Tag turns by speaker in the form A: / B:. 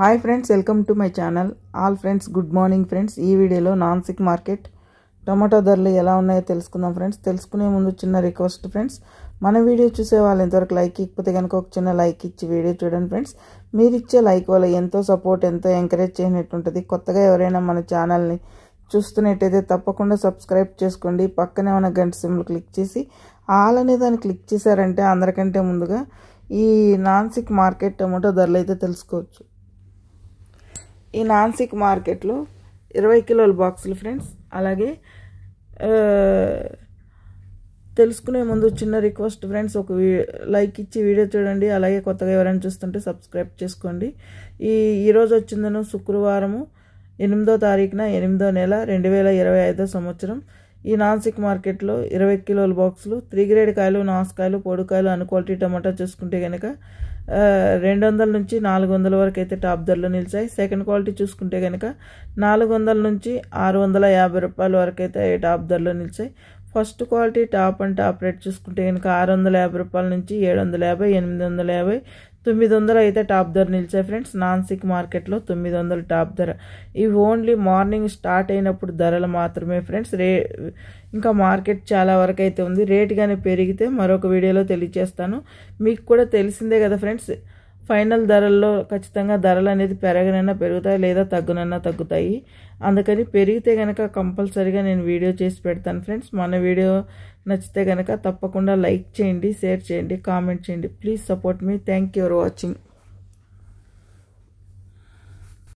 A: Hi friends, welcome to my channel. All friends, good morning friends. ఈ వీడియోలో Nashik market tomato ధరలు ఎలా ఉన్నాయో తెలుసుకుందాం ఫ్రెండ్స్. తెలుసుకునే ముందు చిన్న రిక్వెస్ట్ ఫ్రెండ్స్, మన వీడియో చూసే వాళ్ళు ఇంతవరకు లైక్ ఇకపోతే కనుక ఒక చిన్న లైక్ ఇచ్చి వీడియో చూడండి ఫ్రెండ్స్. మీరు ఇచ్చే లైక్ వల్ల ఎంతో సపోర్ట్, ఎంతో ఎంకరేజ్ చేయనట్టు ఉంటుంది. కొత్తగా ఎవరైనా మన ఛానల్ని చూస్తున్నట్టయితే తప్పకుండా సబ్స్క్రైబ్ చేసుకోండి. పక్కనే ఉన్న గంట సింబల్ క్లిక్ చేసి ఆల్ అనే దాన్ని క్లిక్ చేశారంటే అందరికంటే ముందుగా ఈ నాన్సిక్ మార్కెట్ టమాటో ధరలు అయితే తెలుసుకోవచ్చు. ఈ నాన్సిక్ మార్కెట్లో 20 కిలోల బాక్సులు ఫ్రెండ్స్. అలాగే తెలుసుకునే ముందు చిన్న రిక్వెస్ట్ ఫ్రెండ్స్, ఒక లైక్ ఇచ్చి వీడియో చూడండి. అలాగే కొత్తగా ఎవరైనా చూస్తుంటే సబ్స్క్రైబ్ చేసుకోండి. ఈరోజు వచ్చిందను శుక్రవారము 8వ తారీఖున 8వ నెల 2025 సంవత్సరం. ఈ నాన్సిక్ మార్కెట్లో 20 కిలోల బాక్సులు 3 గ్రేడ్ కాయలు, నాసుకాయలు, పొడుకాయలు, అన్ క్వాలిటీ టమాటా చూసుకుంటే కనుక 200 నుంచి 400 వరకు అయితే టాప్ ధరలు నిలిచాయి. సెకండ్ క్వాలిటీ చూసుకుంటే కనుక 400 నుంచి 650 రూపాయల వరకు అయితే టాప్ ధరలు నిలిచాయి. First quality top and top rate చూసుకుంటే కనుక 650 రూపాయల నుంచి 750, 850, 900 అయితే టాప్ ధర నిలిచాయి ఫ్రెండ్స్. నాన్సిక్ మార్కెట్లో 900 టాప్ ధర. ఇవి ఓన్లీ మార్నింగ్ స్టార్ట్ అయినప్పుడు ధరలు మాత్రమే ఫ్రెండ్స్. ఇంకా మార్కెట్ చాలా వరకు అయితే ఉంది. రేట్ కానీ పెరిగితే మరొక వీడియోలో తెలియజేస్తాను. మీకు కూడా తెలిసిందే కదా ఫ్రెండ్స్, ఫైనల్ ధరల్లో ఖచ్చితంగా ధరలు అనేది పెరగనైనా పెరుగుతాయి, లేదా తగ్గునైనా తగ్గుతాయి. అందుకని పెరిగితే కనుక కంపల్సరీగా నేను వీడియో చేసి పెడతాను ఫ్రెండ్స్. మన వీడియో నచ్చితే కనుక తప్పకుండా లైక్ చేయండి, షేర్ చేయండి, కామెంట్ చేయండి. Please support me. Thank you for watching.